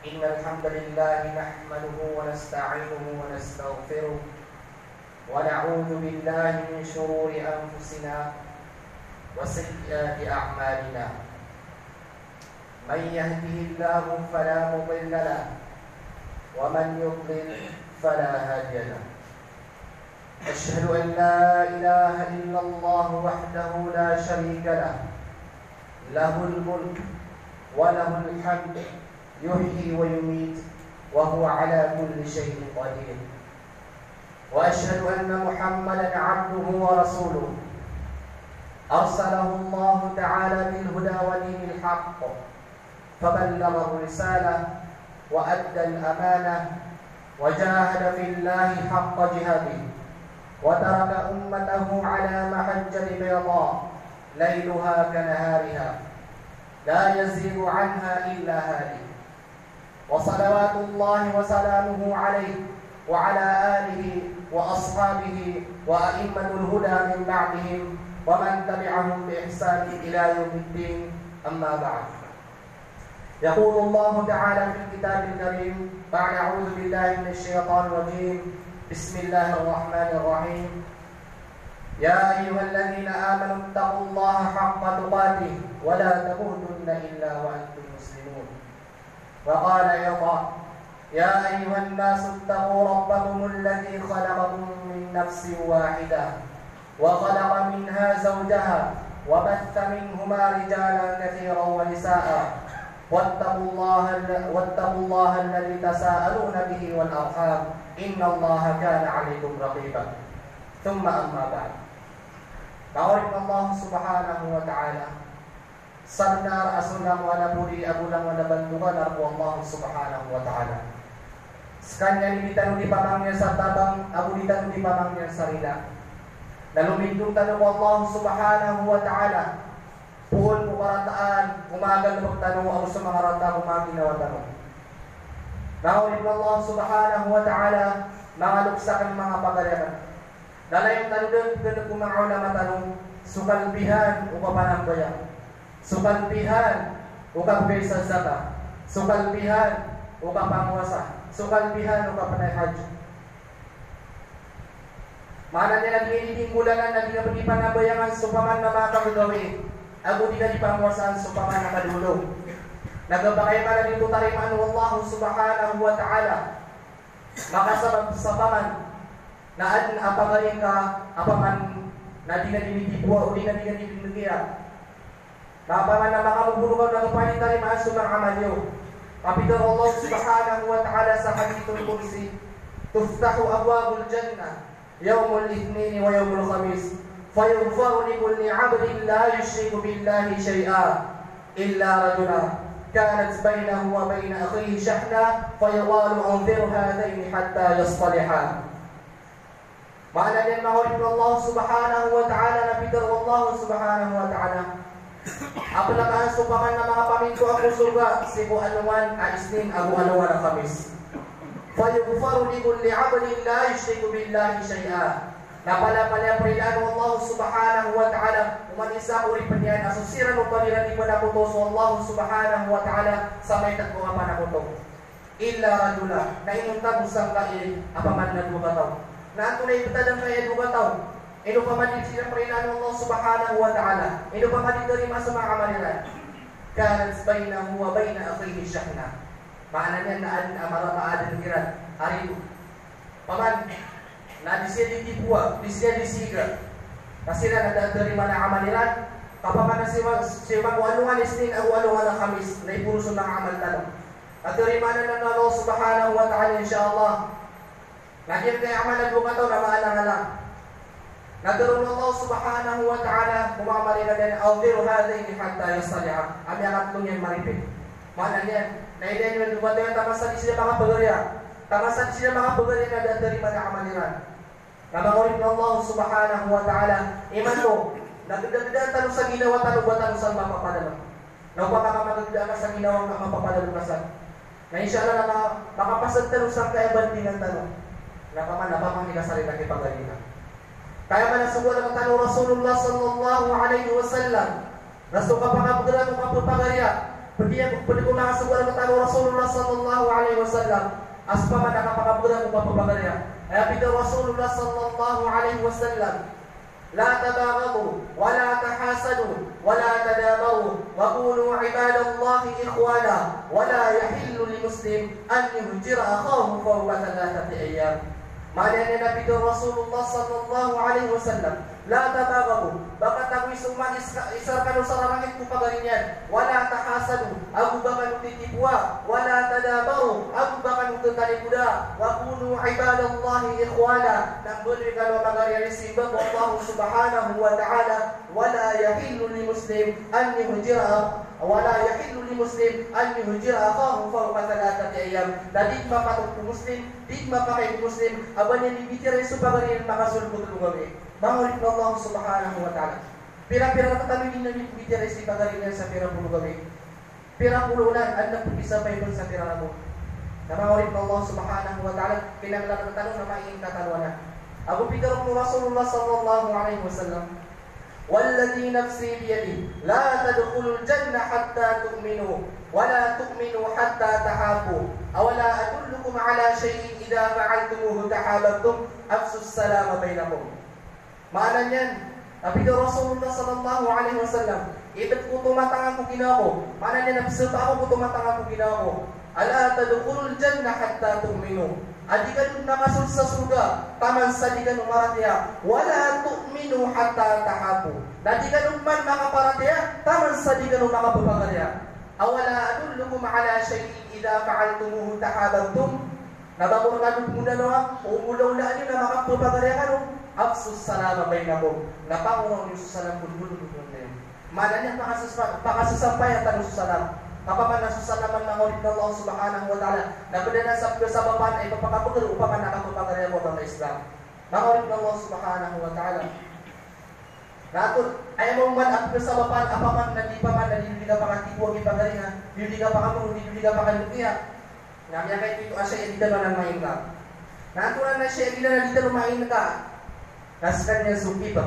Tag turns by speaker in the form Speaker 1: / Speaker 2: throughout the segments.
Speaker 1: إن الحمد لله نحمده ونستعينه ونستغفره ونعوذ بالله من شرور أنفسنا وسيئات أعمالنا. من يهده الله فلا مضل له ومن يضلل فلا هادي له. أشهد أن لا إله إلا الله وحده لا شريك له، له الملك وله الحمد يحيي ويميت وهو على كل شيء قدير. وأشهد أن محمدا عبده ورسوله أرسله الله تعالى بالهدى ودين الحق فبلغ الرسالة وأدى الأمانة وجاهد في الله حق جهاده وترك أمته على محجة بيضاء ليلها كنهارها لا يزيغ عنها إلا هالك. وصلوات الله وسلامه عليه وعلى آله وأصحابه وأئمة الهدى من بعدهم ومن تبعهم بإحسان إلى يوم الدين. أما بعد، يقول الله تعالى في الكتاب الكريم بعد أعوذ بالله من الشيطان الرجيم: بسم الله الرحمن الرحيم. يا أيها الذين آمنوا اتقوا الله حق تقاته ولا تموتن إلا وأنتم مسلمون. وقال أيضا: يا أيها الناس اتقوا ربكم الذي خلقكم من نفس واحدة وخلق منها زوجها وبث منهما رجالا كثيرا ونساء واتقوا الله الذي تساءلون به والأرحام إن الله كان عليكم رقيبا. ثم أما بعد، Bawarin Allah subhanahu wa ta'ala Sarnar asunang wala budi abulang wala bantuan Arbu Allah subhanahu wa ta'ala Sekanya nibitanu di pamangnya sa tabang Abu ditanu di pamangnya sa rila Nalumindong tanong Allah subhanahu wa ta'ala Puhon pukarataan Umagal na pagtanong Ako sa mga rata kumagin na watanong Bawarin Allah subhanahu wa ta'ala Mga luksakan mga pagalaman Dalam tanudang kena kumang ulama tanong sukalbihan uka panambayan, sukalbihan uka besa zakat, sukalbihan uka pamuasa, sukalbihan uka panay haji. Mana niya naging kulanan na di na pagipanabayangan supaman na mga kagawin, ako di na di pamuasaan supaman na kadulong. Nagabakay pa na dito tarimaan Allah subhanahu wa ta'ala makasabag sa paman na adin apagaling ka apaman na di na dinitibwa o di na dinitibigyan na apaman na makamuburo ka ng panitari maaso ng amalyo. Kapitan Allah subhanahu wa ta'ala sa hadithul kursi: tuftahu abwabul jannah yawmul ithnin wa yawmul khamis fayughfaru li kulli 'abdin la yushriku billahi shay'a illa rajula kanat bainahu wa bain akhihi shahna fayaqalu anzir hadaini hatta yastalihah. Makna din mahulid Allah subhanahu wa ta'ala na Peter Allah subhanahu wa ta'ala apalakahan supaman na mga paminto ako surga siku anuman aisnin abu anuman ang kamis fayughfaru li kulli 'abdin la yushriku billahi shay'a napala-pala prilan Allah subhanahu wa ta'ala umanisa uri panyan asusiran o paniran di panakutos Allah subhanahu wa ta'ala sa may tagpo nga panakutok illa radula na inuntab usang kain apaman na dugataw na ito na ipatadang kaya dugataw ino pamadid silang prinan Allah subhanahu wa ta'ala ino pamadid na rin sa mga kamaliran kanat bainahu wa baina akhihi shahna maana niyan na adin amara maadan kiran arido paman na disya ditipua disya disiga kasi na nadadari mana kamaliran kapaman na siya mag-uanungan isnin ang kamis na ipurusun ng amal tanong at darimanan ng Allah subhanahu wa ta'ala insyaallah Nagyan kay amal na bukataw na maalang-alang. Nagkaroon Allah subhanahu wa ta'ala kumakamali na din awdiru hadaini hatta yastaliha. Ami ang atlong yan maripin. Mana yan? Nailan yung bukataw yan tamasan sila mga pagarya. Tamasan sila mga pagarya na dadari mga amaliran. Namakulit ng Allah subhanahu wa ta'ala iman mo, nagdagdagan tanong sa ginawa tanong ba tanong saan mapapadalo. Nagpapakamadagdagan sa ginawa nga mapapadalo kasan. Na inshallah na makapasad tanong saan kaya bantingan tanong. Napamang ikasalita kay pagalina. Kaya man nasubuan ang tanong Rasulullah sallallahu alaihi wasallam. Rasul kapangabdala ng kapagpagarya Pwede ko nakasugal ang katalo Rasulullah sallallahu alaihi wasallam. Aspa man nakapakabulan kung papabagarya. Kaya pito Rasulullah sallallahu alaihi wasallam. لا تباغضوا ولا تحاسدوا ولا تدابروا وكونوا عباد الله إخوانا ولا يحل لمسلم أن يهجر أخاه فوق 3 أيام. Maknanya Nabi Rasulullah sallallahu alaihi wasallam, la tabaghabu, baka tagoy suman isar kanu sa langit ko pagarinyan, wala tahasadu, aku baka nutitipwa, wala tadabaru, aku baka nututalipuda, wa kunu ibadallahi ikhwana, nang boleh kalau magarian sibab Allah subhanahu wa ta'ala, wala yahillu li muslim an yuhjira wala yahillu li muslim an yuhjira akahu fawqa 3 ayyam. Dadi mapatong muslim, di mapakay muslim, aban yan ibitiray supagarin makasulbot lugawi. Mangulit na Allah subhanahu wa ta'ala. Pira-pira na katanungin na ibitiray si pagarin yan sa pira lugawi. Pira pulunan, at napag-isa pa ito sa pira na mo. Na mangulit na Allah subhanahu wa ta'ala, pinanglalang tanong na maing katanwanan. Abu Peter Rasulullah sallallahu alaihi wasallam, والذي نفسي بيده لا تدخلوا الجنة حتى تؤمنوا ولا تؤمنوا حتى تحابوا أولا أدلكم على شيء إذا فعلتموه تحاببتم أفشوا السلام بينكم. Makna niyan, Nabi Rasulullah sallallahu alaihi wasallam, ibig ko tumatang ako ginako. Makna niya, nabisita ako ko tumatang ako ginako. Ala tadkhulul jannah hatta tu'minu. Adi ka nung nakasul sa surga, taman sa di ka nung maratiya, wala tu'minu hatta tahabu. Dadi ka nung man makaparatiya, taman sa di ka nung makapapagarya. Awala adullukum ala shay'in idha fa'altumuhu tahababtum. Nabakor ka nung muna nung umulaw-laan nyo na makapapagarya ka nung afsus salama bainakum. Napangunaw yung susalam bulbul nung ngayon. Mana niya pakasusampay ang tanong susalam. Kapaman nasusalaman ng ulit ng Allah subhanahu wa ta'ala na pwede na sa bapan ay papakapagod upang nakapapagarya mo ng Islam. Ng ulit ng Allah subhanahu wa ta'ala. Natul, ay mong man at sa bapan, apaman na di pa man, na di ka pakatipuang ipagaringa, di ka pakamong, di ka pakalukiya. Namya kahit ito asya, hindi ka man ang main ka. Natulan na siya, hindi na dito lumain ka. Nas kanya sukiba.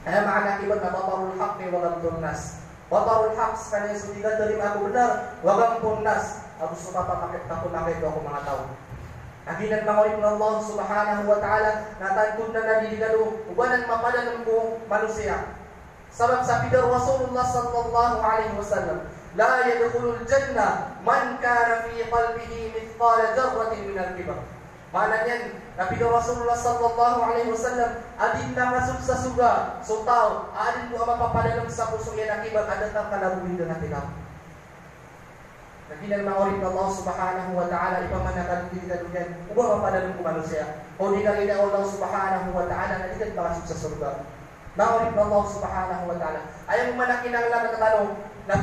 Speaker 1: Kaya makanakibat na batarul haq ni walang durnas. Batarul haq kanya sukiba, terima aku benar, wagang punnas. Aku suka pamakit ako mga tao. Naginan mangulit ng Allah subhanahu wa ta'ala na tagtod na nadidigalo ubanan mapadalang buong manusia. Sabab sa pidar Rasulullah sallallahu alaihi wasallam, la yadkhulul jannah man kana fi qalbihi mithqala dharratin min al-kibar. Mana niyan, napidar Rasulullah sallallahu alaihi wasallam, adin nakasud sa suga, so tao, adin mo ang mapapadalang sa puso yan akibat, adat ang kalabuhin doon natin ako. Naginan mangulit ng Allah subhanahu wa ta'ala, ipamanakan kita dyan, upang mapadalang ko manusia. O di na rin Allah subhanahu wa ta'ala, na di ka makasud sa surga. Mangulit ng Allah subhanahu wa ta'ala. Ayaw mo manakinanglan na katanong, na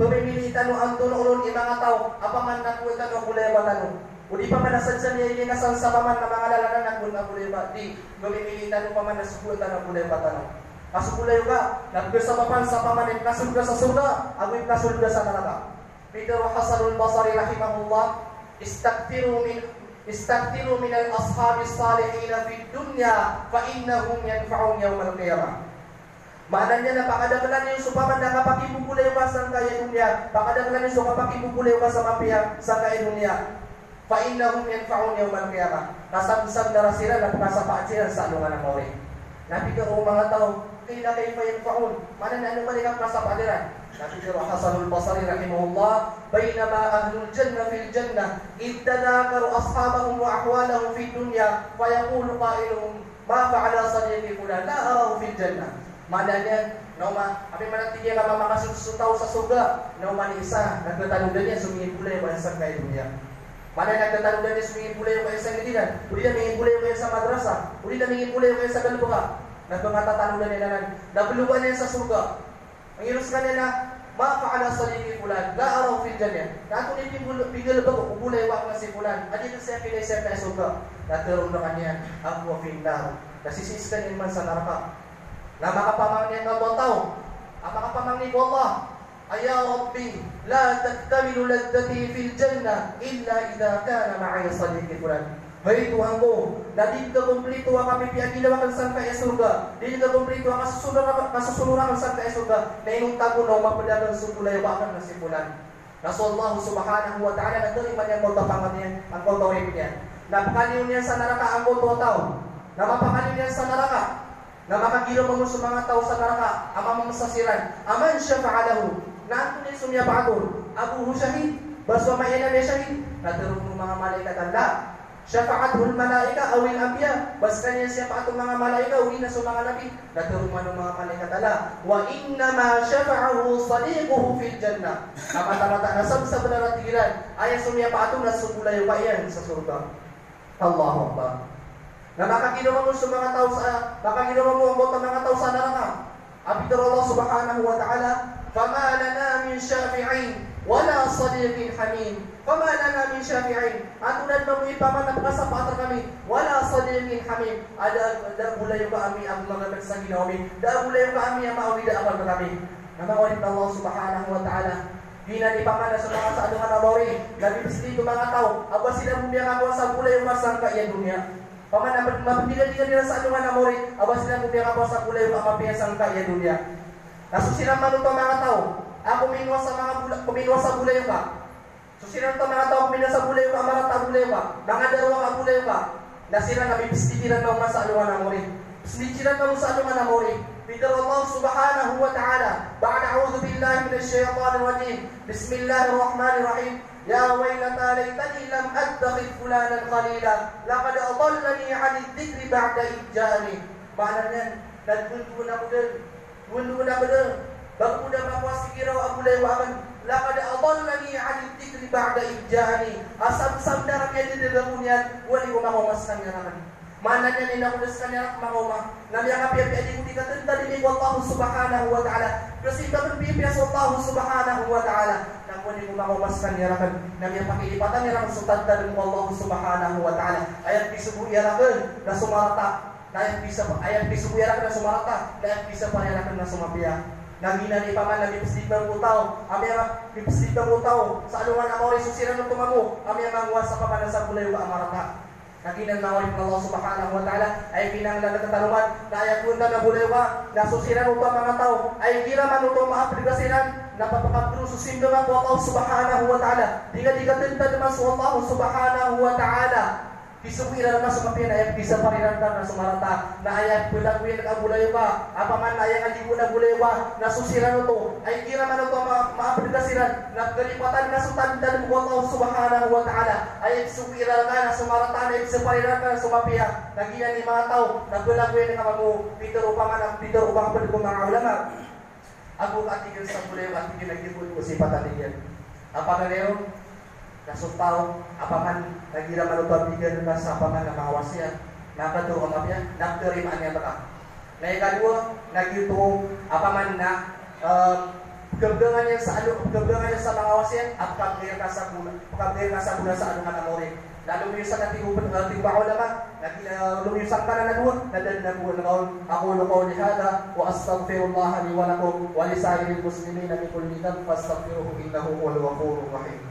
Speaker 1: pumimilitan mo ang tulong ng mga tao, apaman na kuwita ng kulay ba tanong. O di pa man nasadsan niya inasal sa paman na mga lalanan na kung kulay ba, di, pumimilitan mo paman na sukutan ng kulay ba tanong. Kasukulayo ka, nagkasa paman sa paman, ikasulga sa surga, ako ikasulga sa neraka. Peter Hasan al-Basri rahimahullah, istaghfiru min al-ashab as-salihin fi dunya fa innahum yanfa'un yawm al-qiyamah. Maknanya napakadaglan yung supaman na kapakibubulay ka sa kaya dunya, pakadaglan yung kapakibubulay ka sa mapiyang sa kaya dunya. Fa innahum yanfa'un yawm al-qiyamah. Kasabsab na sila napakasapaat sila sa alungan ng mori. Napikir mga tao, kaya kayo pa yanfa'un. Mana na ano balik ang kasapadiran? Nabi Hasan al-Basri rahimahullah, bainama ahlul jannah fil jannah id tadhakaru ashabahum wa ahwalahum fid dunya fa yaqulu qailuhum ma fa'ala sadiqi fulan la arahu fil jannah. Madanya nauma abi manatiya ka makasutaw sa surga, nauma ni isa nagtatanong niya sumingin pulay ba sa kay dunya. Mana nagtatanong niya sumingin pulay ba sa gidinan, uli na mingin pulay ba sa madrasa, uli na mingin pulay ba sa galbuka. Nagpangatatanong niya nanan, nabulugan niya sa surga. Ang ilus ka nila, ma fa'ala sadiqi fulan la araw fil jannah. Nato ni bigel ba ko bulay wa na si fulan. Adi na siya pilay sa suga. Natero na kanya ako fil nar. Nasisiskan man sa neraka. Na makapamangni ng tao. Ang makapamangni ko Allah. Aya Rabbi, la taktamilu laddati fil jannah illa idha kana ma'i sadiqi fulan. Hay Tuhan ko, na di ka kumplito ang kami ginawa kan san kaya surga. Di ka kumplito ang kasusunuran kan san kaya surga. Na inong tago na mapadagang sumulay wakan na simulan. Naso Allah subhanahu wa ta'ala nagdaliman niya ang kautapangan niya, ang kautawin niya. Napakaliw niya sa naraka ang kautuataw. Na mapakaliw niya sa naraka. Na makagiro mo sa mga tao sa naraka. Ama mamasasiran. Aman siya fa'alahu. Na ang tunay sumyapaatun. Abuhu syahid. Baswa mayan na syahid. Natarong ng mga malaikat Allah. Syafa'atul malaika awil anbiya. Bas kanya syafa'atul mga malaika uwi na sa mga nabi. Naturuman ng mga malaikat ala. Wa innama syafa'ahu sadiquhu fil jannah. Mata-mata nasab-sab na ratiran. Ay sumiyapa'atul na sumulay payan sa surga. Allahu Akbar. Na makaginawa mo sa mga tao sa makaginawa mo ang mga tao sa neraka. Abidar Allah subhanahu wa ta'ala, "Fama lana min syafi'in wala sadiqin hamim." Fama lana min syafi'in. Atunan mo ipamanap ka sa patra kami. Wala sadiqin hamim. Ada bulay kami ang mga nagsaginaw kami. Da bulay kami ang maawi da amal kami. Namawalip Allah subhanahu wa ta'ala. Dina di pamana sa mga sa adungan amori. Labi bisli mga tao. Aba sila bumiya ka sa bulay masangka iya dunia. Paman mapindigan nila sa adungan amori. Aba sila bumiya ka sa bulay mapiya sangka iya dunia. Kaso sila manuto mga tao. Ako minwa sa mga kuminwa sa bulay ka. So sila ito mga tao kuminwa sa bulay ka, marata bulay ka. Mga dalawa ka bulay ka. Na sila nabibistigiran ng mga sa adungan amori. Bisligiran ng sa adungan amori. Bidar Allah subhanahu wa ta'ala. Ba'da a'udhu billahi minash shaytanir rajim. Bismillahirrahmanirrahim. Ya waylata laytani lam attakhidh fulanan qalila. Laqad adallani 'anil dhikri ba'da idh ja'ani. Maknanya nagpunduan ako din. Punduan ako din. Bago na makuha sigiraw ang bulay wakan. Laqad adallani 'anil dhikri ba'da idh ja'ani. Asam-sam na kami din dagunyan. Wali ko makumas kanya naman. Mana niya ninakulis kanya makoma. Namiya ka piyapi ko di katenta din ko Allah subhanahu wa ta'ala. Kasi bakit piyapi sa Allah subhanahu wa ta'ala. Nang wali ko makumas kanya rakan. Namiya pakilipatan niya rakan sutanta din ko Allah subhanahu wa ta'ala. Ayat bisubuya rakan na sumarata. Ayat bisubuya rakan na sumarata. Ayat bisa pa rakan na sumapiya. Nagina ni paman na lipstick ng butaw. Amya lipstick ng butaw. Sa anungan amori susiran ng tumamu. Amya manguwas sa paman sa bulay ka amarata. Nakinan mawalip ng Allah subhanahu wa ta'ala ay kinanglan na katanungan na ayakunta na bulewa na susiran upang mga tao ay giraman upang maaplikasinan na papakabdru susindaman po Allah subhanahu wa ta'ala di ka tinta naman sa Allah subhanahu wa ta'ala Kisukuira na sumapian ayat bisa pariranta na sumarata na ayat bulag-bulag ang bulaywa apaman na ayang alibu na bulaywa na susiran ito ay kira man ito maaplikasiran na kalipatan na sutandan mo Allah subhanahu wa ta'ala ayat kisukuira na sumarata na bisa pariranta na sumapian nagiyan ni mga tao na bulag-bulag na kamamu Peter upang pendukung mga ulama ako katigil sa bulaywa at tigil nagibul ko si pataniyan apakah leon Nasutao, apaman nagira manubabigan na sa apaman na mawasya, nakaturo ang mapya, nakterimaan niya baka. Na ikadua, nagito apaman na gabdangan niya sa mga wasya at pagkir ka sa guna sa anong kanamori. Nalumiusan natin ating baulama, lumiusan ka na naduwa, nadanabuhan na kaon. Ako lukaw ni hada, wa astaghfirullah li wa lakum, wa li sa'iril muslimin min kulli dhanb fastaghfiruhu innahu huwal ghafurur rahim.